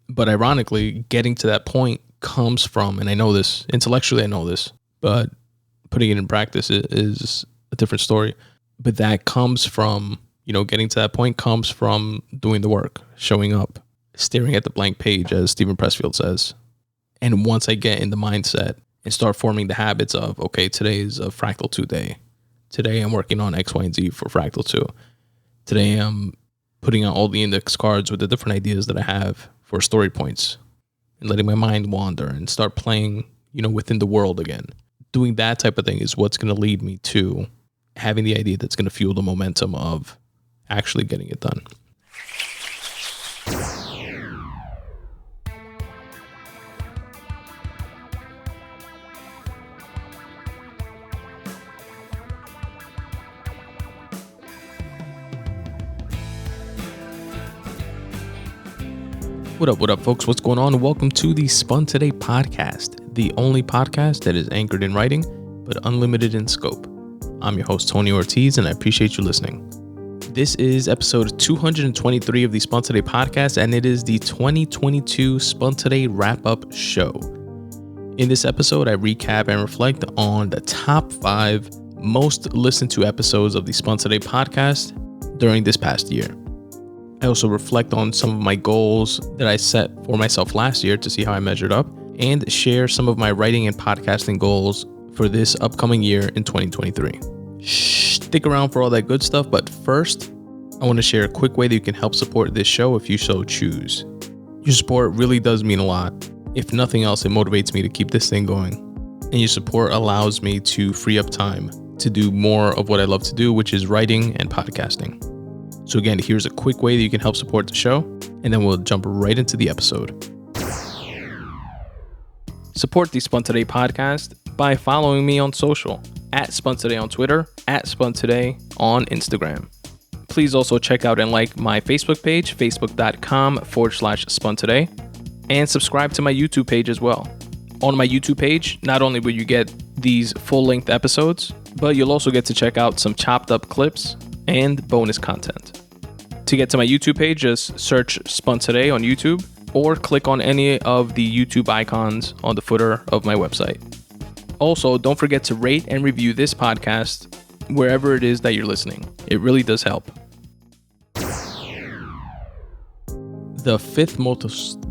But ironically, getting to that point comes from, and I know this, intellectually I know this, but putting it in practice is a different story. But that comes from, getting to that point comes from doing the work, showing up, staring at the blank page, as Stephen Pressfield says. And once I get in the mindset and start forming the habits of, okay, today is a Fractal 2 day. Today I'm working on X, Y, and Z for Fractal 2. Today I'm putting out all the index cards with the different ideas that I have for story points and letting my mind wander and start playing, within the world again. Doing that type of thing is what's going to lead me to having the idea that's going to fuel the momentum of actually getting it done. What up, folks? What's going on? Welcome to the Spun Today Podcast, the only podcast that is anchored in writing, but unlimited in scope. I'm your host, Tony Ortiz, and I appreciate you listening. This is episode 223 of the Spun Today Podcast, and it is the 2022 Spun Today Wrap-Up Show. In this episode, I recap and reflect on the top 5 most listened to episodes of the Spun Today Podcast during this past year. I also reflect on some of my goals that I set for myself last year to see how I measured up, and share some of my writing and podcasting goals for this upcoming year in 2023. Stick around for all that good stuff, but first, I want to share a quick way that you can help support this show if you so choose. Your support really does mean a lot. If nothing else, it motivates me to keep this thing going. And your support allows me to free up time to do more of what I love to do, which is writing and podcasting. So again, here's a quick way that you can help support the show, and then we'll jump right into the episode. Support the Spun Today Podcast by following me on social, at Spun Today on Twitter, at Spun Today on Instagram. Please also check out and like my Facebook page, facebook.com/Spun Today, and subscribe to my YouTube page as well. On my YouTube page, not only will you get these full-length episodes, but you'll also get to check out some chopped up clips and bonus content. To get to my YouTube page, just search Spun Today on YouTube or click on any of the YouTube icons on the footer of my website. Also, don't forget to rate and review this podcast wherever it is that you're listening. It really does help. The fifth most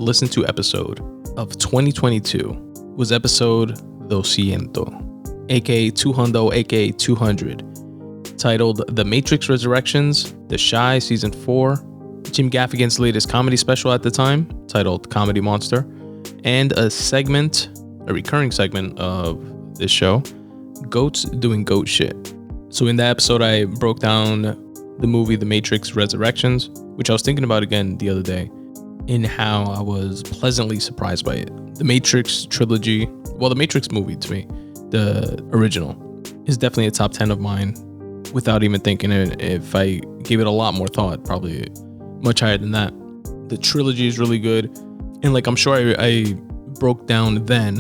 listened to episode of 2022 was episode 200. aka 200, aka 200, titled The Matrix Resurrections, The Chi Season 4, Jim Gaffigan's latest comedy special at the time, titled Comedy Monster, and a recurring segment of this show, Goats Doing Goat Shit. So in that episode, I broke down the movie The Matrix Resurrections, which I was thinking about again the other day, in how I was pleasantly surprised by it. The Matrix trilogy, the Matrix movie to me, the original, is definitely a top 10 of mine without even thinking it. If I gave it a lot more thought, probably much higher than that. The trilogy is really good. And I'm sure I broke down then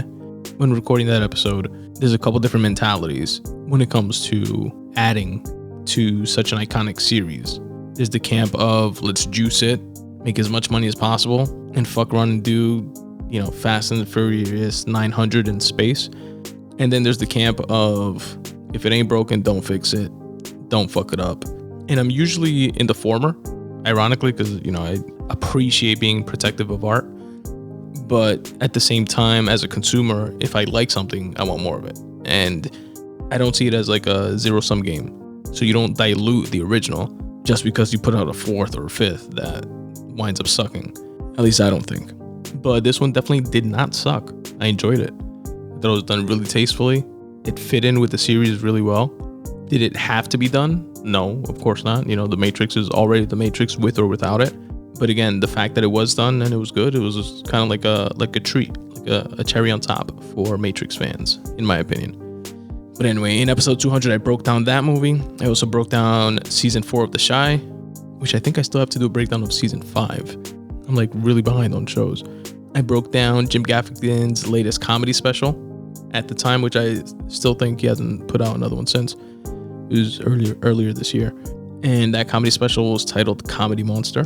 when recording that episode, there's a couple different mentalities when it comes to adding to such an iconic series. There's the camp of let's juice it, make as much money as possible, and fuck around and do, Fast and the Furious 900 in space. And then there's the camp of, if it ain't broken, don't fix it. Don't fuck it up. And I'm usually in the former, ironically, because, I appreciate being protective of art. But at the same time, as a consumer, if I like something, I want more of it. And I don't see it as like a zero-sum game. So you don't dilute the original just because you put out a 4th or a 5th that winds up sucking. At least I don't think. But this one definitely did not suck. I enjoyed it. That it was done really tastefully. It fit in with the series really well. Did it have to be done? No, of course not. The Matrix is already the Matrix with or without it. But again, the fact that it was done and it was good, it was just kind of like a treat, like a cherry on top for Matrix fans, in my opinion. But anyway, in episode 200, I broke down that movie. I also broke down season 4 of The Chi, which I think I still have to do a breakdown of season 5. I'm really behind on shows. I broke down Jim Gaffigan's latest comedy special at the time, which I still think he hasn't put out another one since. It was earlier this year. And that comedy special was titled Comedy Monster.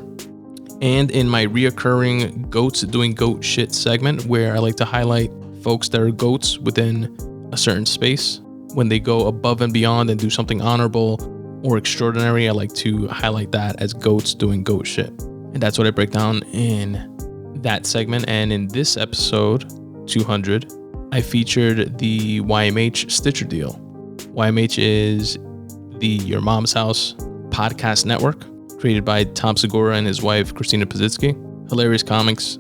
And in my reoccurring Goats Doing Goat Shit segment, where I like to highlight folks that are goats within a certain space, when they go above and beyond and do something honorable or extraordinary, I like to highlight that as goats doing goat shit. And that's what I break down in that segment. And in this episode, 200, I featured the YMH Stitcher deal. YMH is the Your Mom's House podcast network, created by Tom Segura and his wife, Christina Pazitsky. Hilarious comics,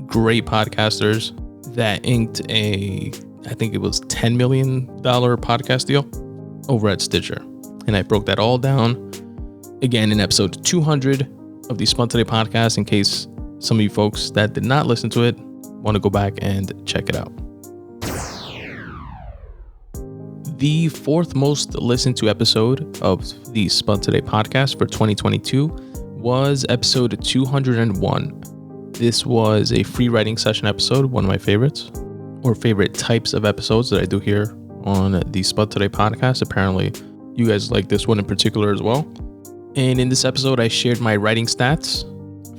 great podcasters that inked I think it was $10 million podcast deal over at Stitcher. And I broke that all down again in episode 200 of the Spun Today Podcast, in case some of you folks that did not listen to it want to go back and check it out. The fourth most listened to episode of the Spun Today Podcast for 2022 was episode 201. This was a free writing session episode, one of my favorites, or favorite types of episodes that I do here on the Spun Today Podcast. Apparently, you guys like this one in particular as well. And in this episode, I shared my writing stats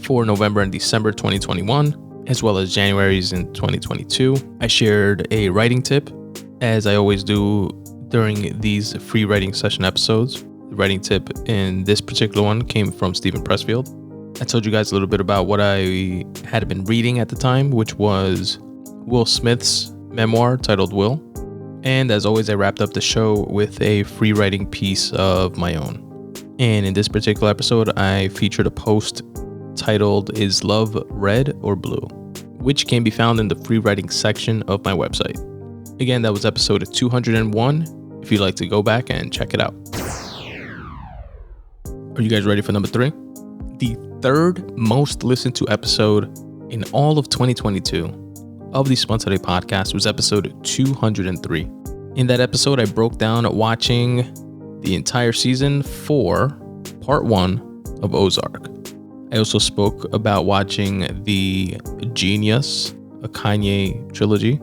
for November and December 2021, as well as January's in 2022. I shared a writing tip, as I always do during these free writing session episodes. The writing tip in this particular one came from Stephen Pressfield. I told you guys a little bit about what I had been reading at the time, which was Will Smith's memoir titled Will. And as always, I wrapped up the show with a free writing piece of my own. And in this particular episode, I featured a post titled Is Love Red or Blue?, which can be found in the free writing section of my website. Again, that was episode 201, if you'd like to go back and check it out. Are you guys ready for number 3? The third most listened to episode in all of 2022 of the Spun Today Podcast was episode 203. In that episode, I broke down watching the entire season 4, part 1 of Ozark. I also spoke about watching the Genius, a Kanye trilogy,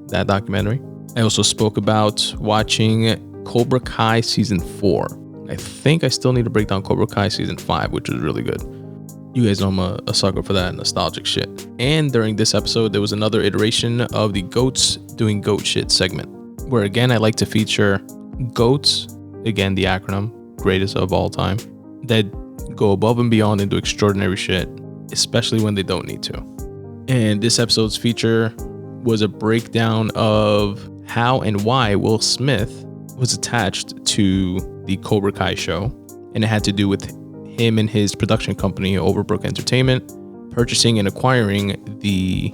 that documentary. I also spoke about watching Cobra Kai season 4. I think I still need to break down Cobra Kai season 5, which was really good. You guys know I'm a sucker for that nostalgic shit. And during this episode, there was another iteration of the Goats Doing Goat Shit segment, where again, I like to feature goats, again, the acronym, greatest of all time, that go above and beyond and do extraordinary shit, especially when they don't need to. And this episode's feature was a breakdown of how and why Will Smith was attached to the Cobra Kai show, and it had to do with him and his production company, Overbrook Entertainment, purchasing and acquiring the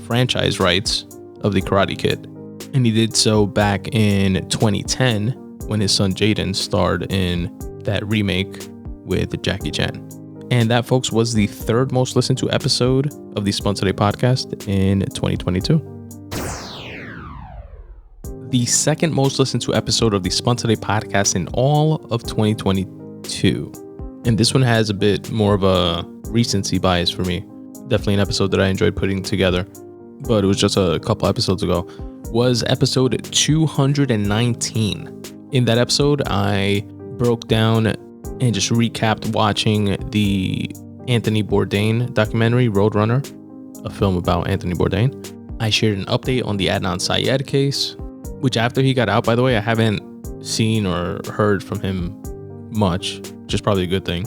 franchise rights of the Karate Kid. And he did so back in 2010 when his son Jaden starred in that remake with Jackie Chan. And that, folks, was the third most listened to episode of the Spun Today Podcast in 2022. The second most listened to episode of the Spun Today Podcast in all of 2022. And this one has a bit more of a recency bias for me. Definitely an episode that I enjoyed putting together, but it was just a couple episodes ago, was episode 219. In that episode, I broke down and just recapped watching the Anthony Bourdain documentary, Roadrunner, a film about Anthony Bourdain. I shared an update on the Adnan Syed case, which after he got out, by the way, I haven't seen or heard from him much, which is probably a good thing.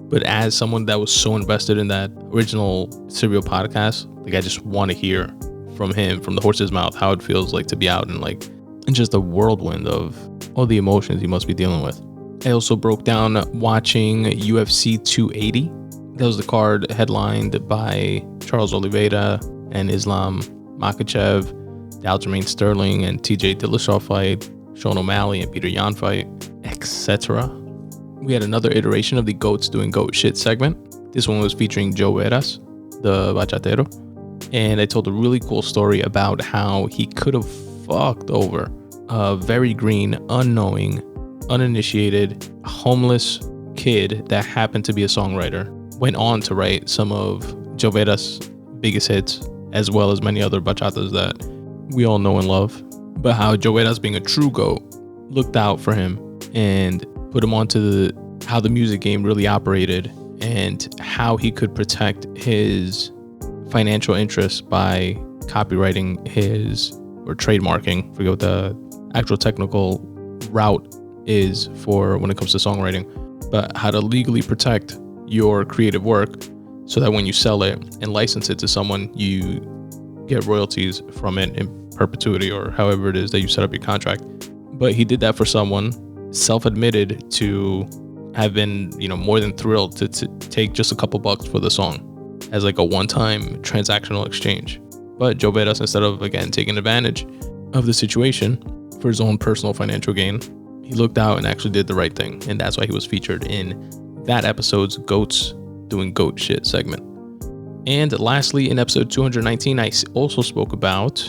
But as someone that was so invested in that original Serial podcast, like I just want to hear from him, from the horse's mouth, how it feels like to be out in just a whirlwind of all the emotions he must be dealing with. I also broke down watching UFC 280. That was the card headlined by Charles Oliveira and Islam Makhachev, the Aljamain Sterling and TJ Dillashaw fight, Sean O'Malley and Peter Yan fight, etc. We had another iteration of the Goats Doing Goat Shit segment. This one was featuring Joe Veras, the bachatero. And I told a really cool story about how he could have fucked over a very green, unknowing, uninitiated, homeless kid that happened to be a songwriter. Went on to write some of Joe Veras' biggest hits, as well as many other bachatas that we all know and love. But how Joe Veras, being a true GOAT, looked out for him and put him onto how the music game really operated and how he could protect his financial interests by copywriting his, or trademarking, forget what the actual technical route is for when it comes to songwriting, but how to legally protect your creative work so that when you sell it and license it to someone, you get royalties from it in perpetuity, or however it is that you set up your contract. But he did that for someone, self-admitted to have been, more than thrilled to take just a couple bucks for the song as like a one-time transactional exchange. But Joe Vedas, instead of, again, taking advantage of the situation for his own personal financial gain, he looked out and actually did the right thing. And that's why he was featured in that episode's Goats Doing Goat Shit segment. And lastly, in episode 219, I also spoke about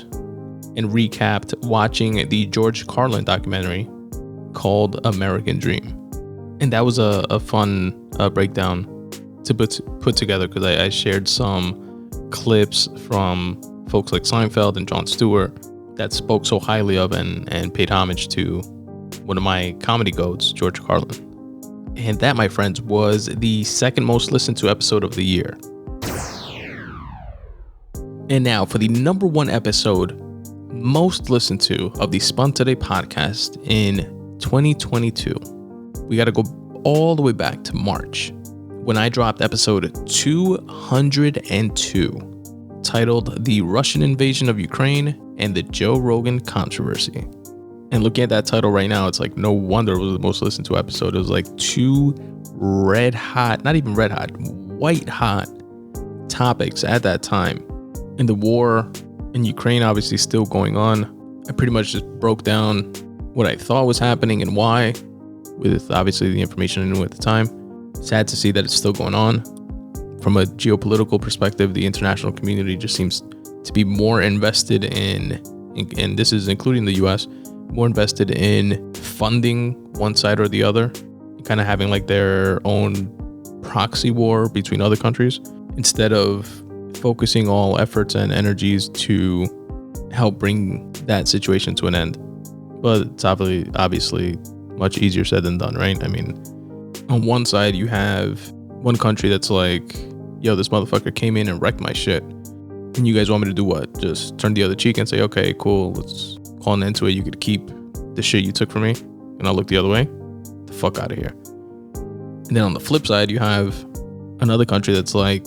and recapped watching the George Carlin documentary called American Dream. And that was a fun breakdown to put together, because I shared some clips from folks like Seinfeld and Jon Stewart that spoke so highly of and paid homage to one of my comedy goats, George Carlin. And that, my friends, was the second most listened to episode of the year. And now for the number one episode most listened to of the Spun Today podcast in 2022. We got to go all the way back to March, when I dropped episode 202, titled The Russian Invasion of Ukraine and the Joe Rogan Controversy. And looking at that title right now, it's like, no wonder it was the most listened to episode. It was like two white hot topics at that time. And the war in Ukraine obviously still going on. I pretty much just broke down what I thought was happening and why, with obviously the information I knew at the time. Sad to see that it's still going on. From a geopolitical perspective, the international community just seems to be more invested in and this is including the US, more invested in funding one side or the other, kind of having like their own proxy war between other countries, instead of focusing all efforts and energies to help bring that situation to an end. But it's obviously much easier said than done, right? I mean, on one side, you have one country that's like, yo, this motherfucker came in and wrecked my shit. And you guys want me to do what? Just turn the other cheek and say, okay, cool, let's call an end to it. You could keep the shit you took from me and I'll look the other way. The fuck out of here. And then on the flip side, you have another country that's like,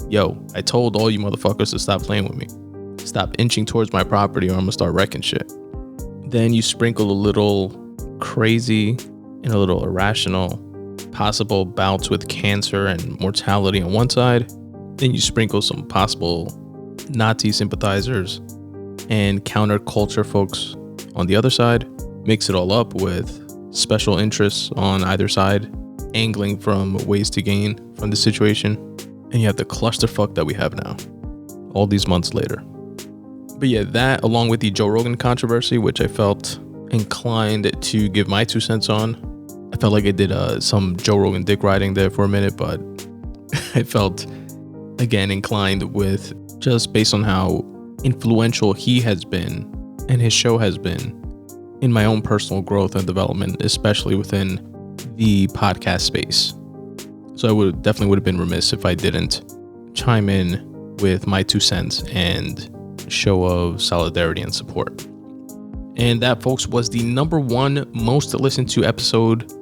yo, I told all you motherfuckers to stop playing with me. Stop inching towards my property or I'm gonna start wrecking shit. Then you sprinkle a little crazy and a little irrational possible bouts with cancer and mortality on one side. Then you sprinkle some possible Nazi sympathizers and counterculture folks on the other side. Mix it all up with special interests on either side, angling from ways to gain from the situation. And you have the clusterfuck that we have now, all these months later. But yeah, that along with the Joe Rogan controversy, which I felt inclined to give my 2 cents on. I felt like I did some Joe Rogan dick riding there for a minute, but I felt, again, inclined with, just based on how influential he has been and his show has been in my own personal growth and development, especially within the podcast space. So I definitely would have been remiss if I didn't chime in with my 2 cents and show of solidarity and support. And that, folks, was the number one most listened to episode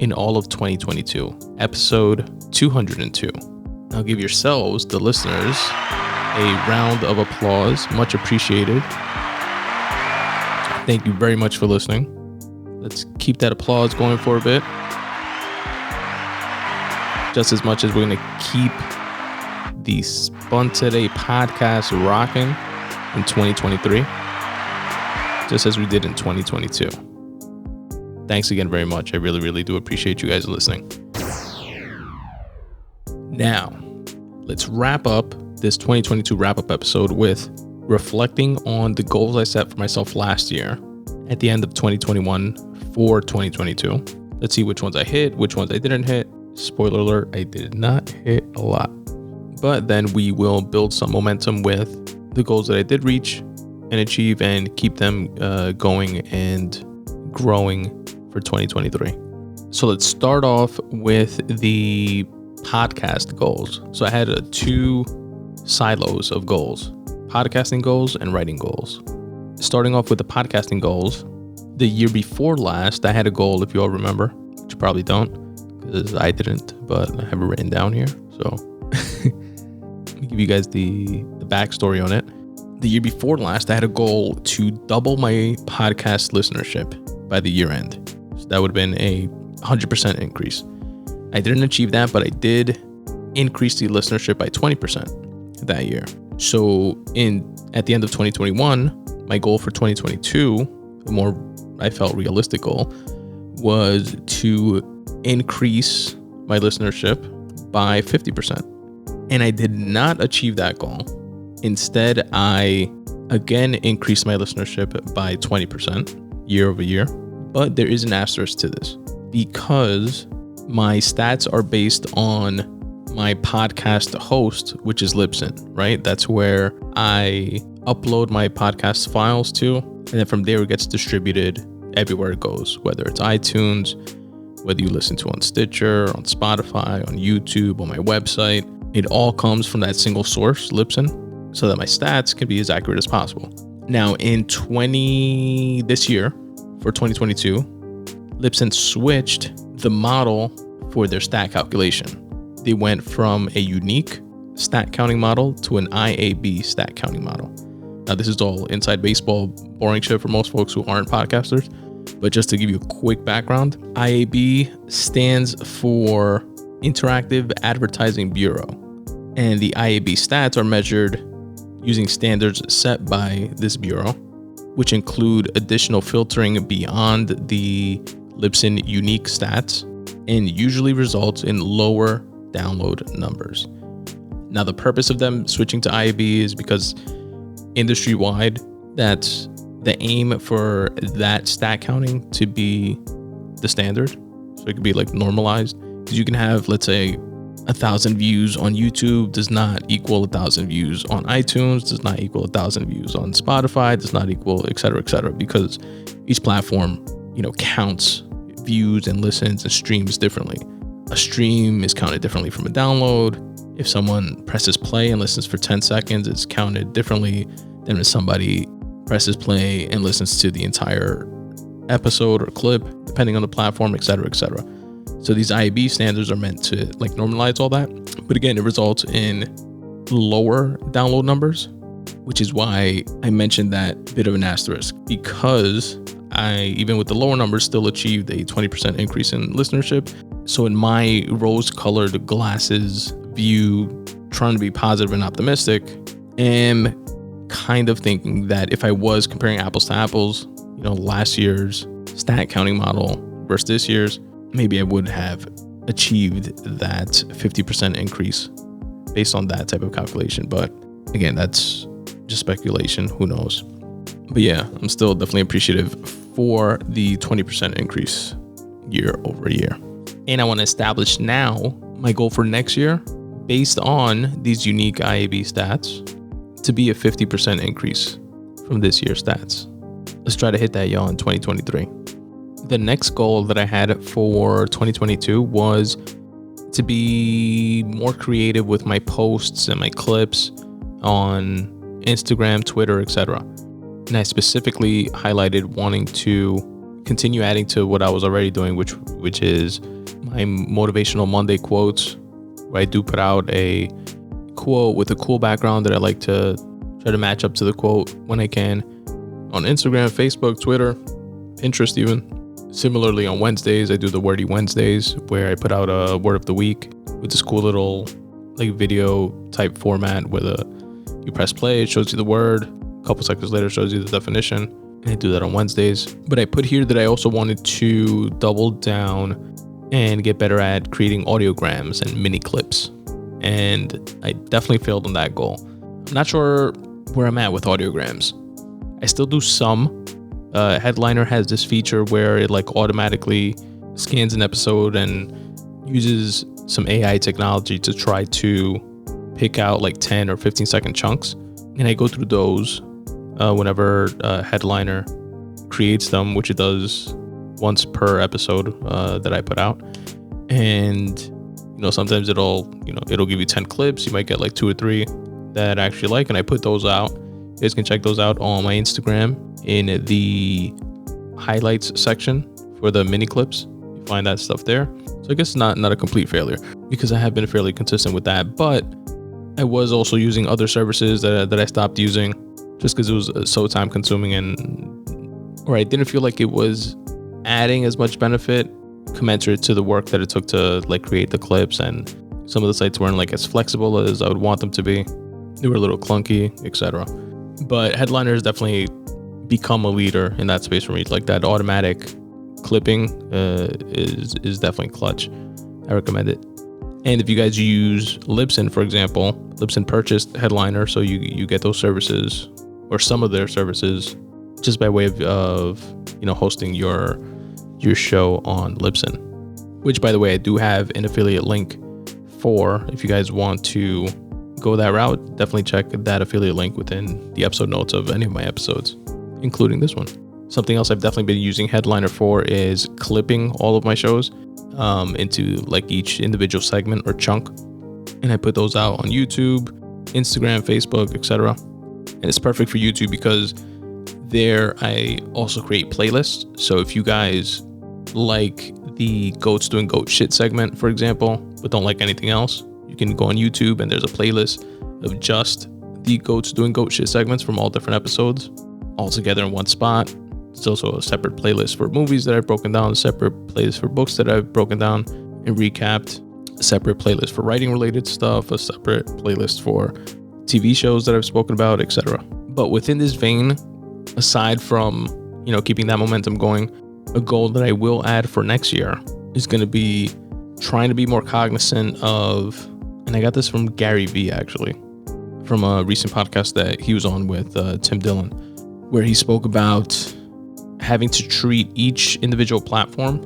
in all of 2022, episode 202. Now give yourselves, the listeners, a round of applause. Much appreciated. Thank you very much for listening. Let's keep that applause going for a bit. Just as much as we're going to keep the Spun Today podcast rocking in 2023, just as we did in 2022. Thanks again very much. I really, really do appreciate you guys listening. Now, let's wrap up this 2022 wrap-up episode with reflecting on the goals I set for myself last year at the end of 2021 for 2022. Let's see which ones I hit, which ones I didn't hit. Spoiler alert, I did not hit a lot. But then we will build some momentum with the goals that I did reach and achieve and keep them going and growing for 2023. So let's start off with the podcast goals. So I had 2 silos of goals: podcasting goals and writing goals. Starting off with the podcasting goals, the year before last, I had a goal, if you all remember, which you probably don't, because I didn't, but I have it written down here. So let me give you guys the backstory on it. The year before last, I had a goal to double my podcast listenership by the year end. So that would have been a 100% increase. I didn't achieve that, but I did increase the listenership by 20% that year. So at the end of 2021, my goal for 2022, the more I felt realistic goal, was to increase my listenership by 50%. And I did not achieve that goal. Instead, I again increased my listenership by 20% year over year. But there is an asterisk to this, because my stats are based on my podcast host, which is Libsyn, right? That's where I upload my podcast files to. And then from there, it gets distributed everywhere it goes, whether it's iTunes, whether you listen to on Stitcher, on Spotify, on YouTube, on my website. It all comes from that single source, Libsyn, so that my stats can be as accurate as possible. Now, this year, for 2022, Libsyn switched the model for their stat calculation. They went from a unique stat counting model to an IAB stat counting model. Now, this is all inside baseball, boring shit for most folks who aren't podcasters. But just to give you a quick background, IAB stands for Interactive Advertising Bureau. And the IAB stats are measured using standards set by this bureau, which include additional filtering beyond the Libsyn unique stats, and usually results in lower download numbers. Now, the purpose of them switching to IAB is because industry-wide, that's the aim for that stat counting to be the standard. So it could be like normalized, because you can have, let's say, 1,000 views on YouTube does not equal 1,000 views on iTunes, does not equal 1,000 views on Spotify, does not equal et cetera, because each platform, counts views and listens and streams differently. A stream is counted differently from a download. If someone presses play and listens for 10 seconds, it's counted differently than when somebody presses play and listens to the entire episode or clip, depending on the platform, et cetera. So these IAB standards are meant to normalize all that. But again, it results in lower download numbers, which is why I mentioned that bit of an asterisk, because I, even with the lower numbers, still achieved a 20% increase in listenership. So in my rose-colored glasses view, trying to be positive and optimistic, am kind of thinking that if I was comparing apples to apples, last year's stat counting model versus this year's, maybe I would have achieved that 50% increase based on that type of calculation. But again, that's just speculation. Who knows? But yeah, I'm still definitely appreciative for the 20% increase year over year. And I want to establish now my goal for next year based on these unique IAB stats to be a 50% increase from this year's stats. Let's try to hit that, y'all, in 2023. The next goal that I had for 2022 was to be more creative with my posts and my clips on Instagram, Twitter, etc. And I specifically highlighted wanting to continue adding to what I was already doing, which is my motivational Monday quotes, where I do put out a quote with a cool background that I like to try to match up to the quote when I can on Instagram, Facebook, Twitter, Pinterest even. Similarly, on Wednesdays, I do the Wordy Wednesdays, where I put out a word of the week with this cool little video type format where you press play, it shows you the word, a couple seconds later it shows you the definition, and I do that on Wednesdays. But I put here that I also wanted to double down and get better at creating audiograms and mini clips, and I definitely failed on that goal. I'm not sure where I'm at with audiograms. I still do some. Headliner has this feature where it automatically scans an episode and uses some AI technology to try to pick out 10 or 15 second chunks. And I go through those whenever Headliner creates them, which it does once per episode that I put out. And sometimes it'll give you 10 clips. You might get like 2 or 3 that I actually like, and I put those out. You guys can check those out on my Instagram in the highlights section for the mini clips. You find that stuff there. So I guess not a complete failure, because I have been fairly consistent with that, but I was also using other services that I stopped using just because it was so time consuming, or I didn't feel like it was adding as much benefit commensurate to the work that it took to like create the clips, and some of the sites weren't like as flexible as I would want them to be. They were a little clunky, etc. But Headliner has definitely become a leader in that space for me. Like that automatic clipping is definitely clutch. I recommend it. And if you guys use Libsyn, for example, Libsyn purchased Headliner, so you get those services or some of their services just by way of hosting your show on Libsyn, which, by the way, I do have an affiliate link for. If you guys want to go that route, definitely check that affiliate link within the episode notes of any of my episodes, including this one. Something else I've definitely been using Headliner for is clipping all of my shows into like each individual segment or chunk, and I put those out on YouTube, Instagram, Facebook, etc. And it's perfect for YouTube because there I also create playlists. So if you guys like the Goats Doing Goat Shit segment, for example, but don't like anything else, you can go on YouTube and there's a playlist of just the Goats Doing Goat Shit segments from all different episodes all together in one spot. It's also a separate playlist for movies that I've broken down, a separate playlist for books that I've broken down and recapped, a separate playlist for writing related stuff, a separate playlist for TV shows that I've spoken about, etc. But within this vein, aside from keeping that momentum going, a goal that I will add for next year is going to be trying to be more cognizant of, and I got this from Gary Vee actually, from a recent podcast that he was on with Tim Dillon, where he spoke about having to treat each individual platform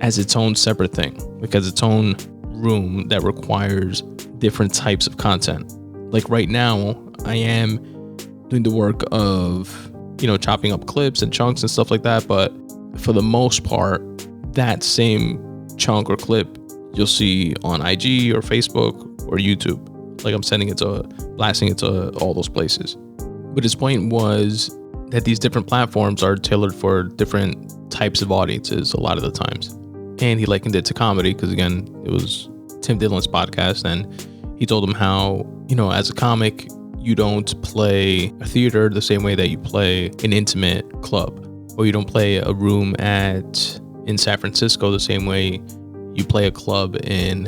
as its own separate thing, like as its own room that requires different types of content. Like right now, I am doing the work of chopping up clips and chunks and stuff like that, but for the most part, that same chunk or clip you'll see on IG or Facebook or YouTube. Like I'm blasting it to all those places. But his point was that these different platforms are tailored for different types of audiences a lot of the times. And he likened it to comedy because, again, it was Tim Dillon's podcast, and he told him how, as a comic, you don't play a theater the same way that you play an intimate club, or you don't play a room in San Francisco the same way you play a club in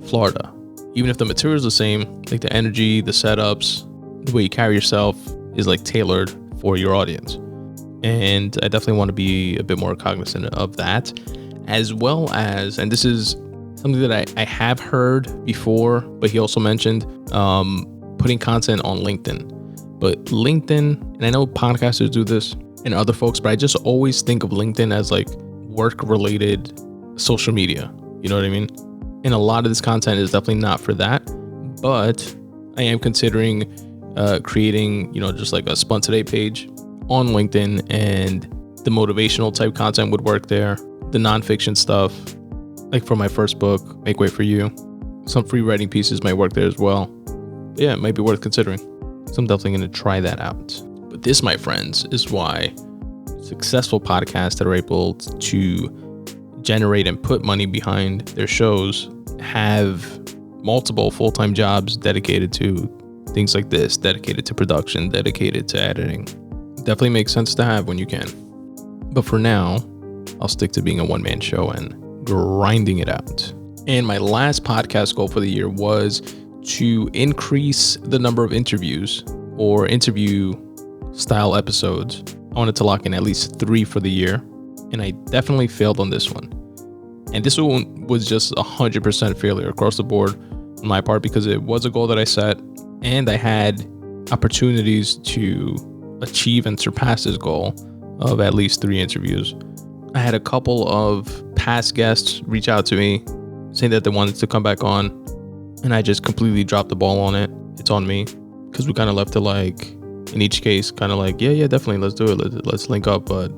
Florida. Even if the material is the same, like the energy, the setups, the way you carry yourself is like tailored for your audience. And I definitely want to be a bit more cognizant of that, as well as, and this is something that I have heard before, but he also mentioned putting content on LinkedIn. But LinkedIn, and I know podcasters do this and other folks, but I just always think of LinkedIn as like work-related social media. You know what I mean? And a lot of this content is definitely not for that, but I am considering creating, just like a Spun Today page on LinkedIn, and the motivational type content would work there. The nonfiction stuff, like for my first book, Make Way for You, some free writing pieces might work there as well. But yeah, it might be worth considering. So I'm definitely going to try that out. But this, my friends, is why successful podcasts that are able to generate and put money behind their shows have multiple full-time jobs dedicated to things like this, dedicated to production, dedicated to editing. Definitely makes sense to have when you can. But for now, I'll stick to being a one-man show and grinding it out. And my last podcast goal for the year was to increase the number of interviews or interview style episodes. I wanted to lock in at least 3 for the year, and I definitely failed on this one. And this one was just 100% failure across the board on my part, because it was a goal that I set, and I had opportunities to achieve and surpass this goal of at least 3 interviews. I had a couple of past guests reach out to me saying that they wanted to come back on, and I just completely dropped the ball on it. It's on me, because we kind of left it like, in each case, kind of like, yeah, definitely, let's do it. Let's link up, but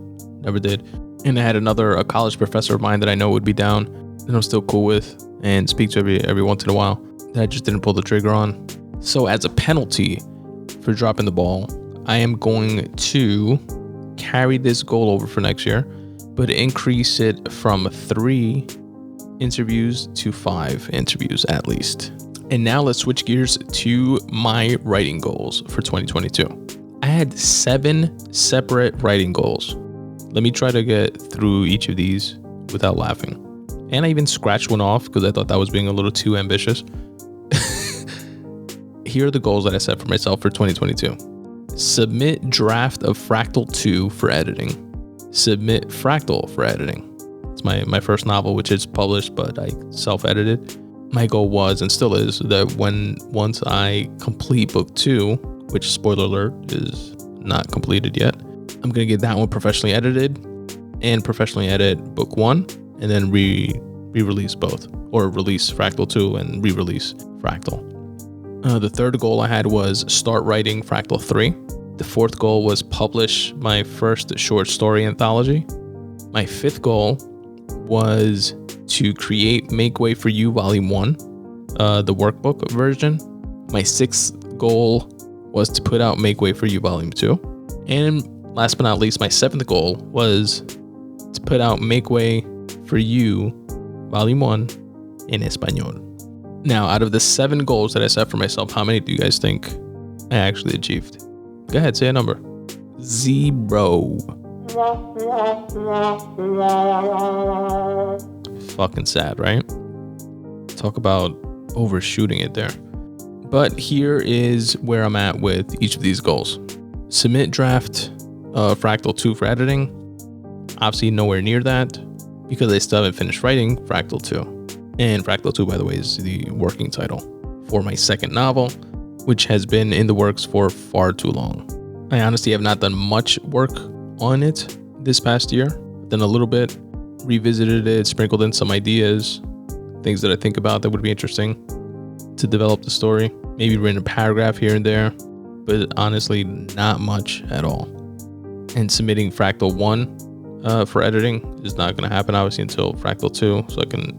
never did. And I had a college professor of mine that I know would be down, and I'm still cool with and speak to every once in a while, that I just didn't pull the trigger on. So as a penalty for dropping the ball, I am going to carry this goal over for next year, but increase it from 3 interviews to 5 interviews at least. And now let's switch gears to my writing goals for 2022. I had 7 separate writing goals. Let me try to get through each of these without laughing. And I even scratched one off because I thought that was being a little too ambitious. Here are the goals that I set for myself for 2022. Submit draft of FRACTAL 2 for editing. Submit FRACTAL for editing. It's my first novel, which is published, but I self-edited. My goal was, and still is, that once I complete book 2, which, spoiler alert, is not completed yet, I'm going to get that one professionally edited and professionally edit book 1, and then re-release both, or release FRACTAL 2 and re-release FRACTAL. The third goal I had was start writing FRACTAL 3. The fourth goal was publish my first short story anthology. My fifth goal was to create Make Way For You Volume 1, the workbook version. My sixth goal was to put out Make Way For You Volume 2. And last but not least, my seventh goal was to put out Make Way For You Volume 1 in Espanol. Now, out of the 7 goals that I set for myself, how many do you guys think I actually achieved? Go ahead, say a number. 0. Fucking sad, right? Talk about overshooting it there. But here is where I'm at with each of these goals. Submit draft FRACTAL 2 for editing. Obviously nowhere near that because I still haven't finished writing FRACTAL 2. And FRACTAL 2, by the way, is the working title for my second novel, which has been in the works for far too long. I honestly have not done much work on it this past year. Done a little bit, revisited it, sprinkled in some ideas, things that I think about that would be interesting to develop the story. Maybe written a paragraph here and there, but honestly, not much at all. And submitting FRACTAL 1 for editing is not going to happen, obviously, until FRACTAL 2, so I can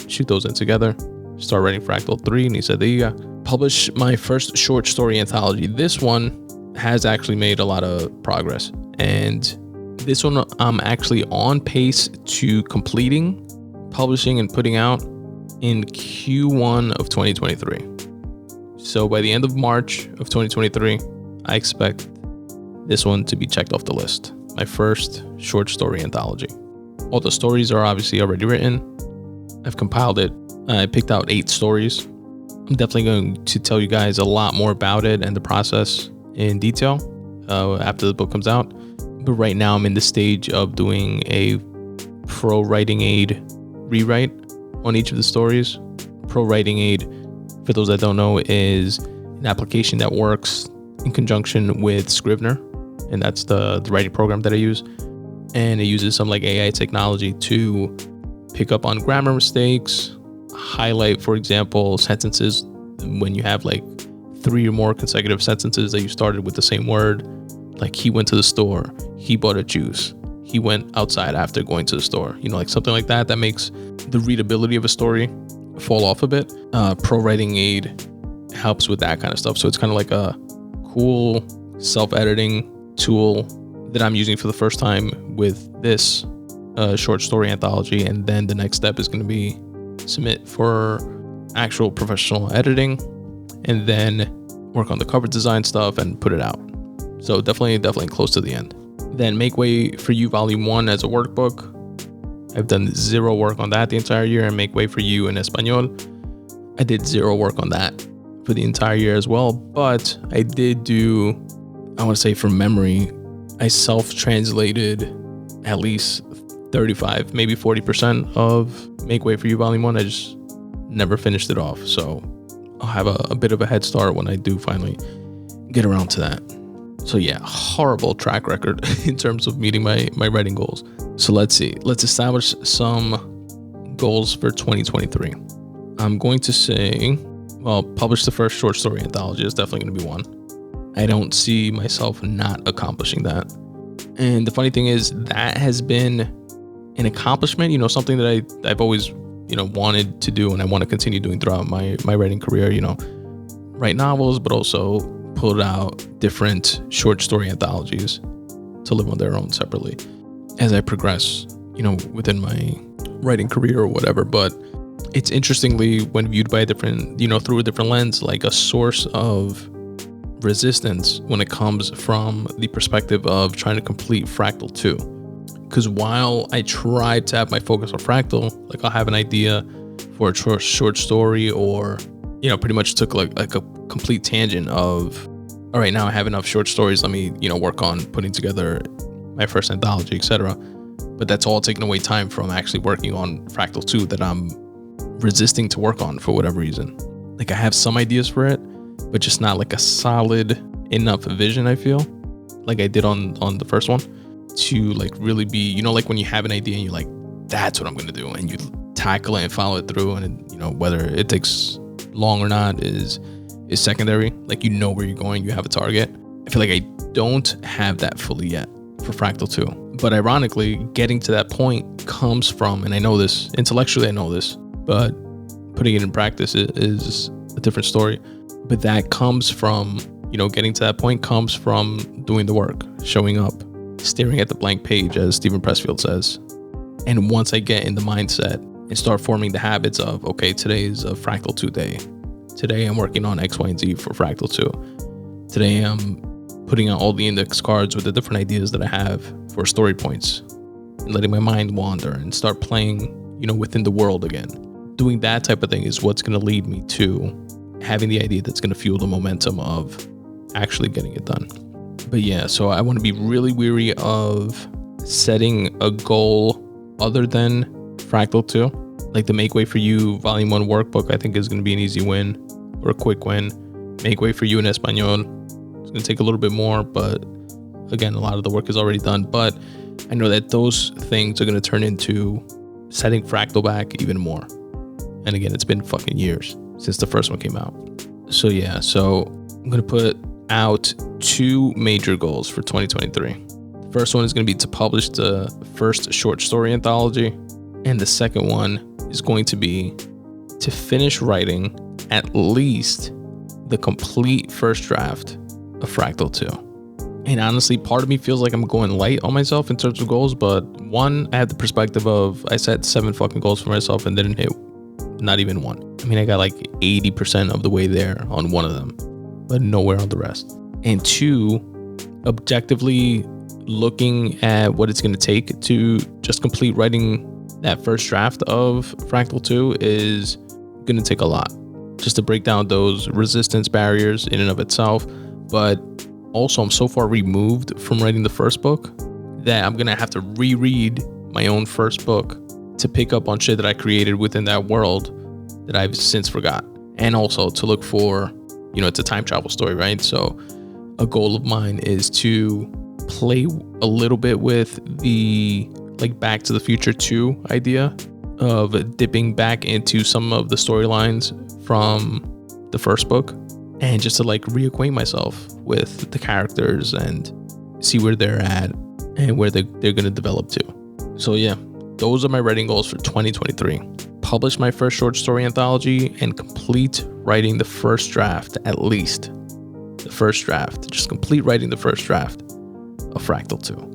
shoot those in together. Start writing FRACTAL 3, Nisadilla. Publish my first short story anthology. This one has actually made a lot of progress, and this one I'm actually on pace to completing, publishing, and putting out in Q1 of 2023. So by the end of March of 2023, I expect this one to be checked off the list. My first short story anthology. All the stories are obviously already written. I've compiled it. I picked out 8 stories. I'm definitely going to tell you guys a lot more about it and the process in detail after the book comes out. But right now I'm in the stage of doing a pro writing aid rewrite on each of the stories. Pro writing aid, for those that don't know, is an application that works in conjunction with Scrivener, and that's the writing program that I use. And it uses some like AI technology to pick up on grammar mistakes, highlight, for example, sentences when you have like 3 or more consecutive sentences that you started with the same word. Like, he went to the store, he bought a juice, he went outside after going to the store, like something like that makes the readability of a story fall off a bit. Pro writing aid helps with that kind of stuff. So it's kind of like a cool self-editing tool that I'm using for the first time with this short story anthology. And then the next step is going to be submit for actual professional editing, and then work on the cover design stuff and put it out. So definitely close to the end. Then Make Way For You Volume 1 as a workbook. I've done 0 work on that the entire year, and Make Way For You in Espanol. I did 0 work on that for the entire year as well, but I did do, I want to say from memory, I self-translated at least 35, maybe 40% of Make Way For You Volume 1. I just never finished it off. So I'll have a bit of a head start when I do finally get around to that. So yeah, horrible track record in terms of meeting my writing goals. So let's see. Let's establish some goals for 2023. I'm going to say, well, publish the first short story anthology is definitely going to be one. I don't see myself not accomplishing that. And the funny thing is, that has been an accomplishment, something that I've always, wanted to do and I want to continue doing throughout my writing career, write novels, but also put out different short story anthologies to live on their own separately as I progress, within my writing career or whatever. But it's interestingly, when viewed by a different, through a different lens, like a source of resistance when it comes from the perspective of trying to complete Fractal 2. Because while I tried to have my focus on Fractal, like I'll have an idea for a short story, or, pretty much took like a complete tangent of, all right, now I have enough short stories. Let me, work on putting together my first anthology, etc. But that's all taking away time from actually working on Fractal 2 that I'm resisting to work on for whatever reason. Like I have some ideas for it, but just not like a solid enough vision, I feel, like I did on the first one, to like really be, like when you have an idea and you're like, that's what I'm going to do, and you tackle it and follow it through, and whether it takes long or not is secondary. Like where you're going, you have a target. I feel like I don't have that fully yet for Fractal 2. But ironically, getting to that point comes from, and I know this intellectually, I know this, but putting it in practice is a different story. But that comes from, getting to that point comes from doing the work, showing up, staring at the blank page, as Stephen Pressfield says. And once I get in the mindset and start forming the habits of, okay, today is a Fractal 2 day. Today I'm working on X, Y, and Z for Fractal 2. Today I'm putting out all the index cards with the different ideas that I have for story points, and letting my mind wander and start playing, within the world again. Doing that type of thing is what's going to lead me to having the idea that's going to fuel the momentum of actually getting it done. But yeah, so I want to be really weary of setting a goal other than Fractal 2. Like the Make Way for You Volume 1 workbook, I think is going to be an easy win, or a quick win. Make Way for You in Espanol, it's going to take a little bit more, but again, a lot of the work is already done. But I know that those things are going to turn into setting Fractal back even more. And again, it's been fucking years since the first one came out. So yeah, so I'm going to put out 2 major goals for 2023. The first one is going to be to publish the first short story anthology. And the second one is going to be to finish writing at least the complete first draft of Fractal 2. And honestly, part of me feels like I'm going light on myself in terms of goals, but one, I had the perspective of I set 7 fucking goals for myself and didn't hit not even one. I mean, I got like 80% of the way there on one of them, but nowhere on the rest. And 2, objectively looking at what it's going to take to just complete writing that first draft of Fractal 2 is going to take a lot, just to break down those resistance barriers in and of itself. But also, I'm so far removed from writing the first book that I'm going to have to reread my own first book to pick up on shit that I created within that world that I've since forgot. And also to look for, it's a time travel story, right? So a goal of mine is to play a little bit with the like Back to the Future 2 idea of dipping back into some of the storylines from the first book, and just to like reacquaint myself with the characters and see where they're at and where they're going to develop to. So yeah, those are my writing goals for 2023. Publish my first short story anthology and complete writing the first draft, at least the first draft, just complete writing the first draft of Fractal 2.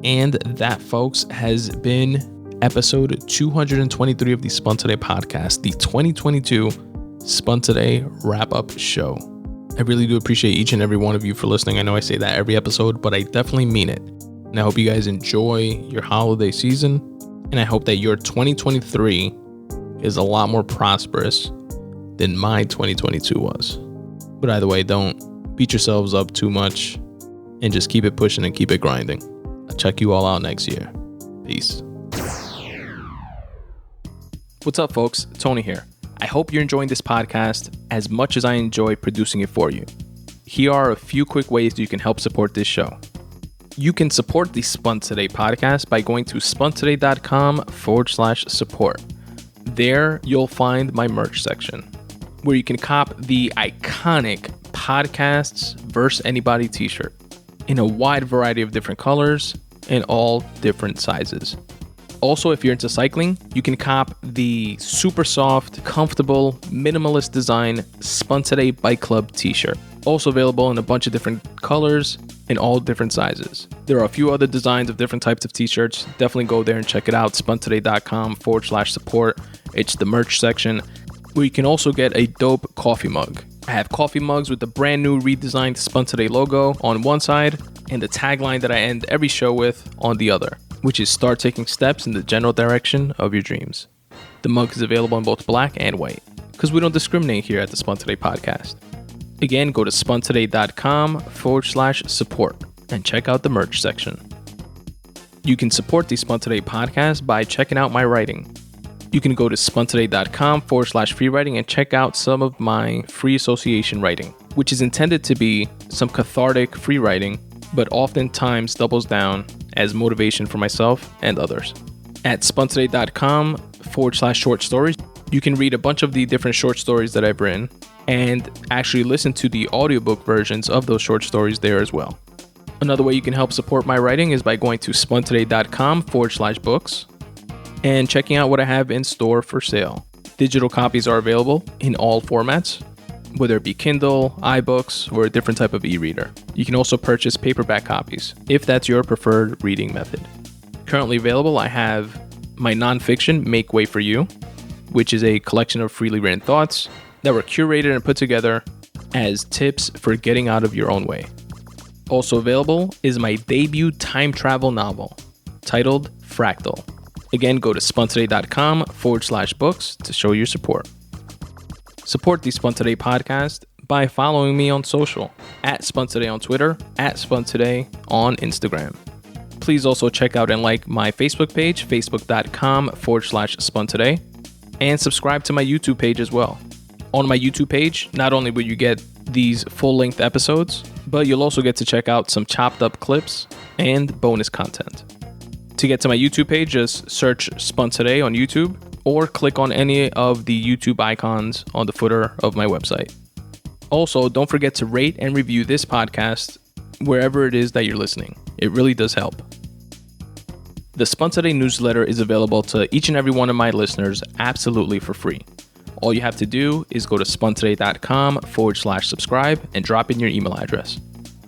And that, folks, has been episode 223 of the Spun Today Podcast, the 2022 Spun Today wrap-up show. I really do appreciate each and every one of you for listening. I know I say that every episode, but I definitely mean it. And I hope you guys enjoy your holiday season. And I hope that your 2023 is a lot more prosperous than my 2022 was. But either way, don't beat yourselves up too much and just keep it pushing and keep it grinding. I'll check you all out next year. Peace. What's up, folks? Tony here. I hope you're enjoying this podcast as much as I enjoy producing it for you. Here are a few quick ways you can help support this show. You can support the Spun Today podcast by going to spuntoday.com/support. There, you'll find my merch section, where you can cop the iconic Podcasts vs. Anybody t-shirt in a wide variety of different colors, in all different sizes. Also, if you're into cycling, you can cop the super soft, comfortable, minimalist design Spun Today Bike Club t-shirt. Also available in a bunch of different colors in all different sizes. There are a few other designs of different types of t-shirts. Definitely go there and check it out. spuntoday.com/support. It's the merch section where you can also get a dope coffee mug. I have coffee mugs with the brand new redesigned Spun Today logo on one side and the tagline that I end every show with on the other, which is start taking steps in the general direction of your dreams. The mug is available in both black and white because we don't discriminate here at the Spun Today Podcast. Again, go to spuntoday.com/support and check out the merch section. You can support the Spun Today Podcast by checking out my writing. You can go to spuntoday.com/free writing and check out some of my free association writing, which is intended to be some cathartic free writing, but oftentimes doubles down as motivation for myself and others. At spuntoday.com/short stories, you can read a bunch of the different short stories that I've written and actually listen to the audiobook versions of those short stories there as well. Another way you can help support my writing is by going to spuntoday.com/books and checking out what I have in store for sale. Digital copies are available in all formats, whether it be Kindle, iBooks, or a different type of e-reader. You can also purchase paperback copies if that's your preferred reading method. Currently available, I have my nonfiction, Make Way for You, which is a collection of freely written thoughts that were curated and put together as tips for getting out of your own way. Also available is my debut time travel novel titled FRACTAL. Again, go to spuntoday.com/books to show your support. Support the Spun Today Podcast by following me on social, at Spun Today on Twitter, at Spun Today on Instagram. Please also check out and like my Facebook page, facebook.com/Spun Today, and subscribe to my YouTube page as well. On my YouTube page, not only will you get these full-length episodes, but you'll also get to check out some chopped up clips and bonus content. To get to my YouTube page, just search Spun Today on YouTube or click on any of the YouTube icons on the footer of my website. Also, don't forget to rate and review this podcast wherever it is that you're listening. It really does help. The Spun Today newsletter is available to each and every one of my listeners absolutely for free. All you have to do is go to spuntoday.com/subscribe and drop in your email address.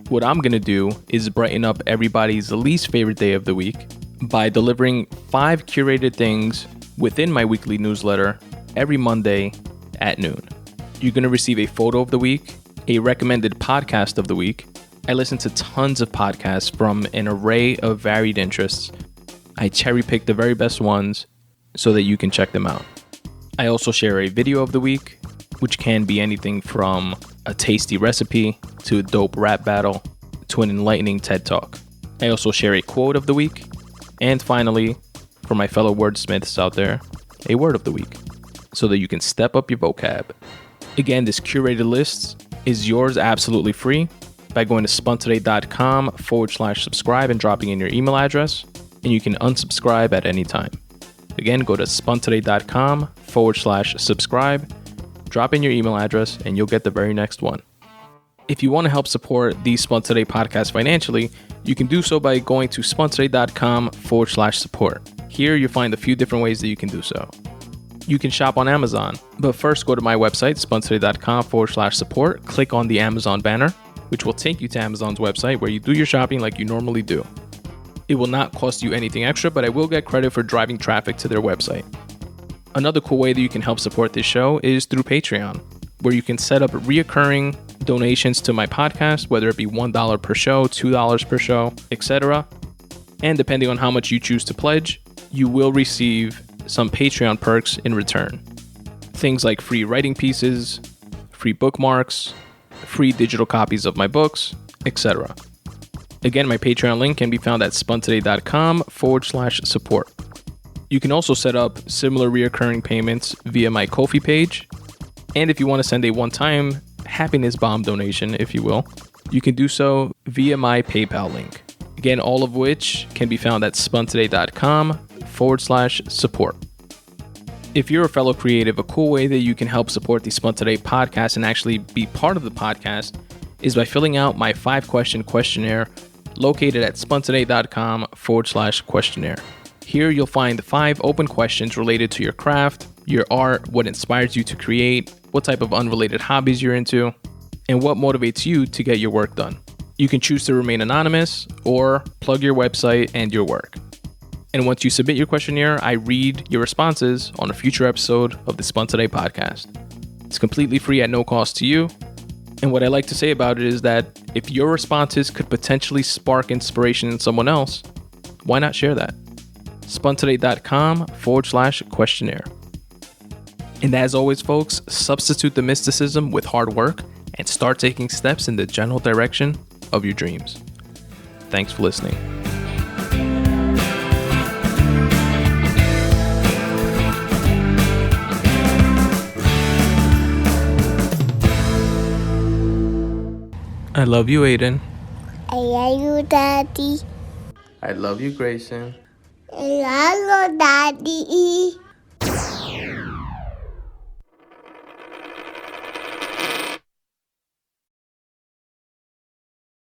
What I'm going to do is brighten up everybody's least favorite day of the week by delivering 5 curated things within my weekly newsletter every Monday at noon. You're going to receive a photo of the week, a recommended podcast of the week. I listen to tons of podcasts from an array of varied interests. I cherry pick the very best ones so that you can check them out. I also share a video of the week, which can be anything from a tasty recipe to a dope rap battle to an enlightening TED Talk. I also share a quote of the week. And finally, for my fellow wordsmiths out there, a word of the week, so that you can step up your vocab. Again, this curated list is yours absolutely free by going to spuntoday.com/subscribe and dropping in your email address, and you can unsubscribe at any time. Again, go to spuntoday.com/subscribe, drop in your email address, and you'll get the very next one. If you want to help support the Spun Today Podcast financially, you can do so by going to spuntoday.com/support. Here you'll find a few different ways that you can do so. You can shop on Amazon, but first go to my website, spuntoday.com/support, click on the Amazon banner, which will take you to Amazon's website where you do your shopping like you normally do. It will not cost you anything extra, but I will get credit for driving traffic to their website. Another cool way that you can help support this show is through Patreon, where you can set up reoccurring donations to my podcast, whether it be $1 per show, $2 per show, etc. And depending on how much you choose to pledge, you will receive some Patreon perks in return. Things like free writing pieces, free bookmarks, free digital copies of my books, etc. Again, my Patreon link can be found at spuntoday.com/support. You can also set up similar reoccurring payments via my Ko-fi page. And if you want to send a one-time happiness bomb donation, if you will, you can do so via my PayPal link. Again, all of which can be found at spuntoday.com/support. If you're a fellow creative, a cool way that you can help support the Spun Today podcast and actually be part of the podcast is by filling out my 5-question questionnaire located at spuntoday.com/questionnaire. Here you'll find 5 open questions related to your craft, your art, what inspires you to create, what type of unrelated hobbies you're into, and what motivates you to get your work done. You can choose to remain anonymous or plug your website and your work. And once you submit your questionnaire, I read your responses on a future episode of the Spun Today podcast. It's completely free at no cost to you. And what I like to say about it is that if your responses could potentially spark inspiration in someone else, why not share that? spuntoday.com/questionnaire. And as always, folks, substitute the mysticism with hard work and start taking steps in the general direction of your dreams. Thanks for listening. I love you, Aiden. I love you, Daddy. I love you, Grayson. I love you, Daddy.